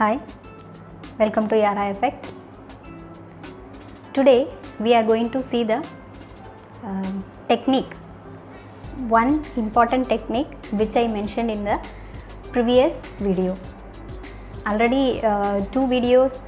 Hi, welcome to Yara Effect. Today we are going to see the technique, one important technique which I mentioned in the previous video. Already 2 videos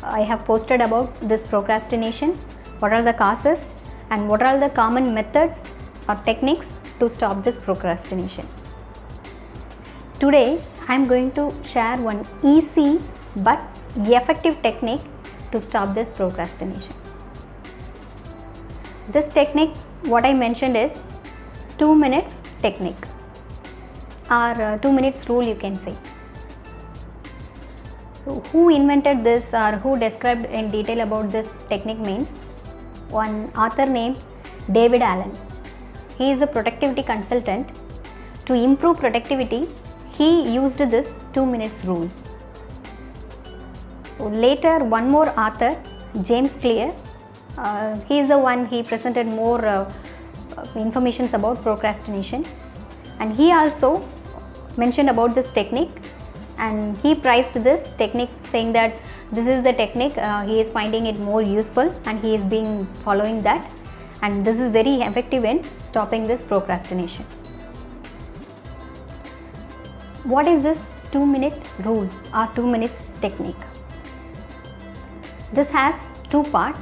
I have posted about this procrastination, what are the causes and what are the common methods or techniques to stop this procrastination. Today I am going to share one easy but effective technique to stop this procrastination. This technique, what I mentioned, is 2 minutes technique or 2 minutes rule, you can say. So who invented this or who described in detail about this technique means one author named David Allen. He is a productivity consultant. To improve productivity, he used this 2 minutes rule. So later, one more author, James Clear, he is the one, he presented more information about procrastination, and he also mentioned about this technique, and he prized this technique saying that this is the technique, he is finding it more useful and he is being following that, and this is very effective in stopping this procrastination. What is this 2 minute rule or 2 minutes technique? This has 2 parts.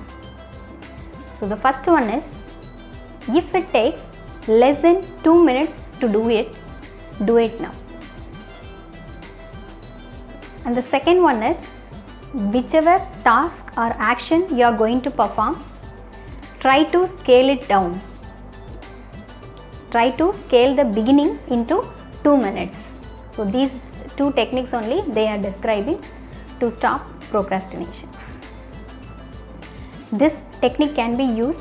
So the first one is, if it takes less than 2 minutes to do it now. And the second one is, whichever task or action you are going to perform, try to scale it down. Try to scale the beginning into 2 minutes. So these 2 techniques only they are describing to stop procrastination. This technique can be used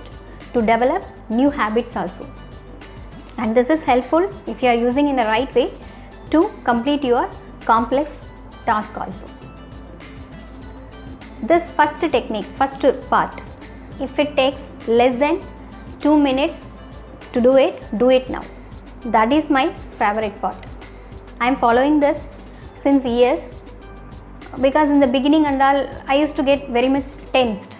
to develop new habits also, and this is helpful if you are using in the right way to complete your complex task also. This first technique, first part, if it takes less than 2 minutes to do it now. That is my favorite part. I am following this since years, because in the beginning and all I used to get very much tensed.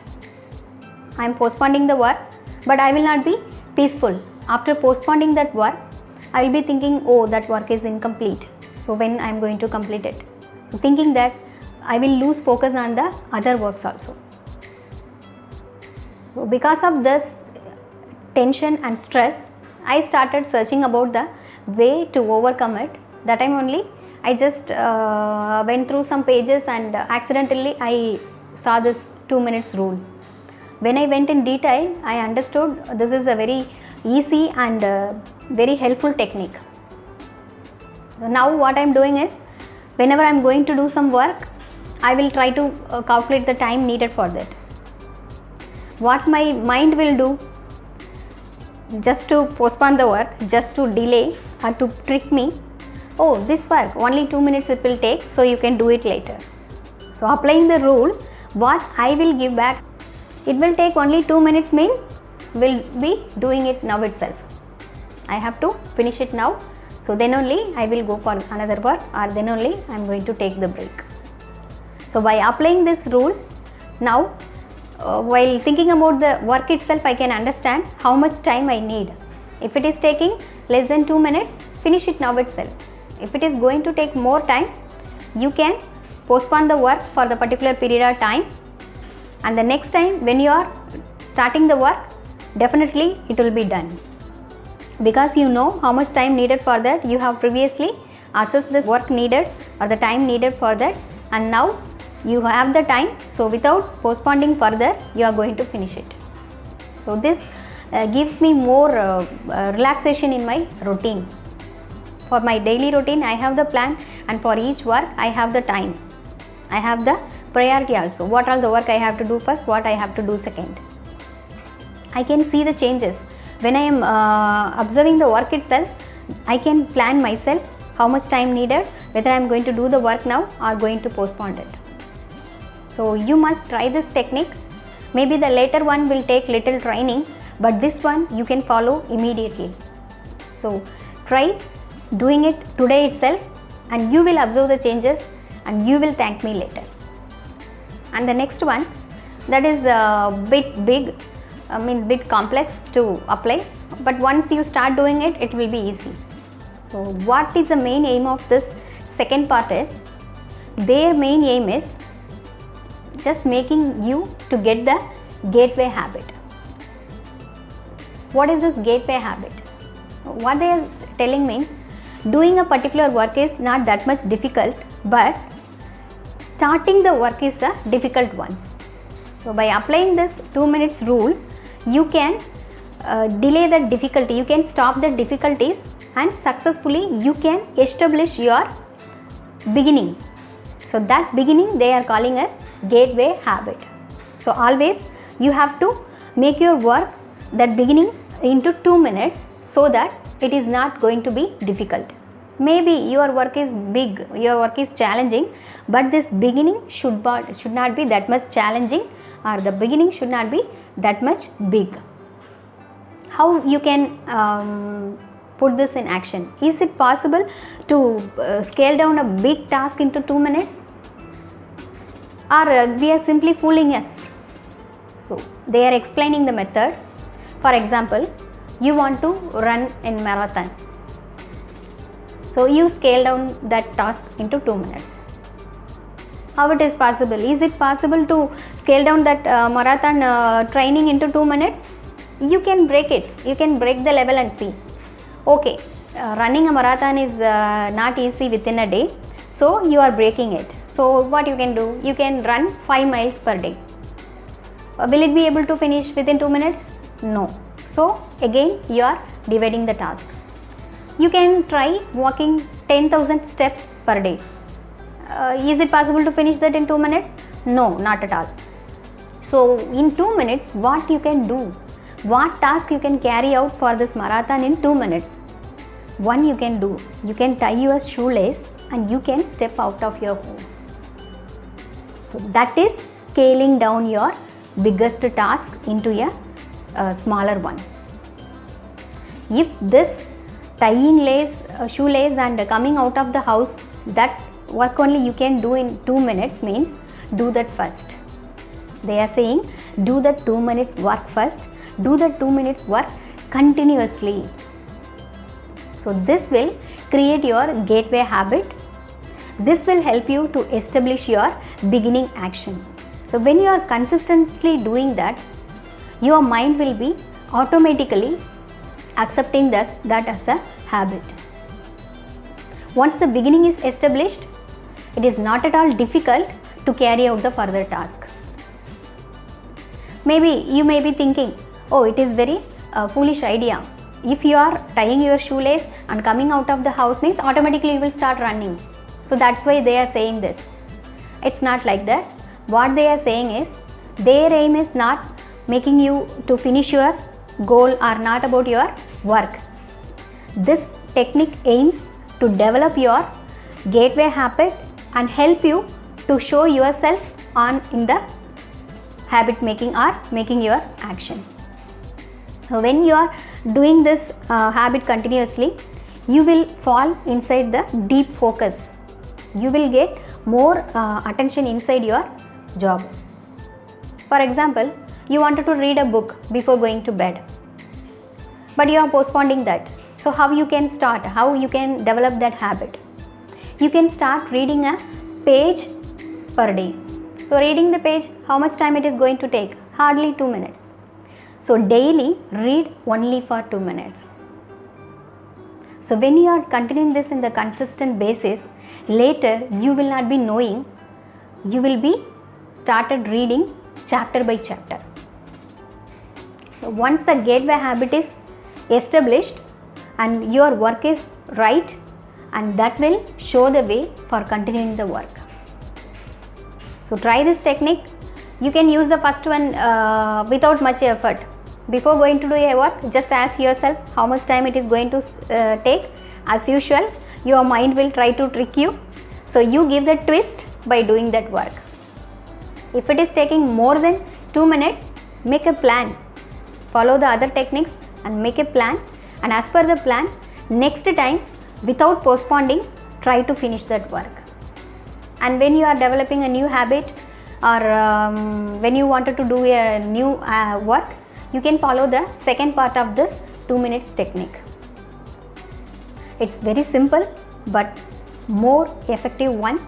I am postponing the work, but I will not be peaceful. After postponing that work, I will be thinking, oh, that work is incomplete. So when I am going to complete it? Thinking that I will lose focus on the other works also. So because of this tension and stress, I started searching about the way to overcome it. That time only I just went through some pages and accidentally I saw this 2 minutes rule. When I went in detail, I understood this is a very easy and very helpful technique. Now what I am doing is, whenever I am going to do some work, I will try to calculate the time needed for that. What my mind will do, just to postpone the work, just to delay or to trick me, oh, this work only 2 minutes it will take, so you can do it later. So applying the rule, what I will give back, it will take only 2 minutes means will be doing it now itself. I have to finish it now, so then only I will go for another work, or then only I am going to take the break. So by applying this rule, now while thinking about the work itself, I can understand how much time I need. If it is taking less than 2 minutes, finish it now itself. If it is going to take more time, you can postpone the work for the particular period of time, and the next time when you are starting the work, definitely it will be done. Because you know how much time needed for that, you have previously assessed this work needed or the time needed for that, and now you have the time, so without postponing further, you are going to finish it. So this gives me more relaxation in my routine. For my daily routine, I have the plan, and for each work, I have the time. I have the priority also. What all the work I have to do first, what I have to do second. I can see the changes. When I am observing the work itself, I can plan myself how much time needed, whether I am going to do the work now or going to postpone it. So you must try this technique. Maybe the later one will take little training, but this one you can follow immediately. So try doing it today itself, and you will observe the changes and you will thank me later. And the next one, that is a bit big, means bit complex to apply, but once you start doing it, it will be easy. So what is the main aim of this second part is, their main aim is just making you to get the gateway habit. What is this gateway habit? What they are telling means, doing a particular work is not that much difficult, but starting the work is a difficult one. So by applying this 2 minutes rule, you can delay the difficulty, you can stop the difficulties, and successfully you can establish your beginning. So that beginning they are calling as gateway habit. So always you have to make your work, that beginning, into 2 minutes, so that it is not going to be difficult. Maybe your work is big, your work is challenging, but this beginning should not be that much challenging, or the beginning should not be that much big. How you can put this in action? Is it possible to scale down a big task into 2 minutes? Or we are simply fooling us? So they are explaining the method. For example, you want to run in marathon. So you scale down that task into 2 minutes. How it is possible? Is it possible to scale down that marathon training into 2 minutes? You can break it. You can break the level and see. Okay, running a marathon is not easy within a day. So you are breaking it. So what you can do? You can run 5 miles per day. Will it be able to finish within 2 minutes? No. So again you are dividing the task. You can try walking 10,000 steps per day. Is it possible to finish that in 2 minutes? No, not at all. So in 2 minutes, what you can do? What task you can carry out for this marathon in 2 minutes? One you can do. You can tie your shoelace and you can step out of your home. So that is scaling down your biggest task into a smaller one. If this tying shoelace and coming out of the house, that work only you can do in 2 minutes, means do that first. They are saying, do the 2 minutes work first, do the 2 minutes work continuously. So this will create your gateway habit. This will help you to establish your beginning action. So when you are consistently doing that, your mind will be automatically accepting that as a habit. Once the beginning is established, it is not at all difficult to carry out the further task. Maybe you may be thinking, oh, it is very foolish idea. If you are tying your shoelace and coming out of the house, means automatically you will start running. So that's why they are saying this. It's not like that. What they are saying is, their aim is not making you to finish your goal or not about your work. This technique aims to develop your gateway habit and help you to show yourself on in the habit making or making your action. So when you are doing this habit continuously, you will fall inside the deep focus. You will get more attention inside your job. For example, you wanted to read a book before going to bed, but you are postponing that. So how you can start? How you can develop that habit? You can start reading a page per day. So reading the page, how much time it is going to take? Hardly 2 minutes. So daily read only for 2 minutes. So when you are continuing this in the consistent basis, later you will not be knowing, you will be started reading chapter by chapter. So once the gateway habit is established and your work is right, and that will show the way for continuing the work. So try this technique. You can use the first one without much effort. Before going to do a work, just ask yourself how much time it is going to take. As usual, your mind will try to trick you. So you give the twist by doing that work. If it is taking more than 2 minutes, make a plan. Follow the other techniques and make a plan. And as per the plan, next time, without postponing, try to finish that work. And when you are developing a new habit, or when you wanted to do a new work, you can follow the second part of this 2 minutes technique. It's very simple but more effective one.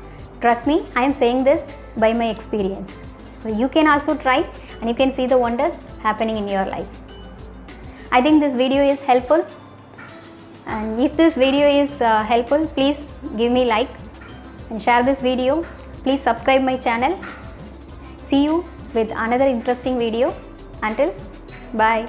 Trust me, I am saying this by my experience. So you can also try and you can see the wonders happening in your life. I think this video is helpful, and if this video is helpful, please give me like and share this video. Please subscribe my channel. See you with another interesting video. Until bye.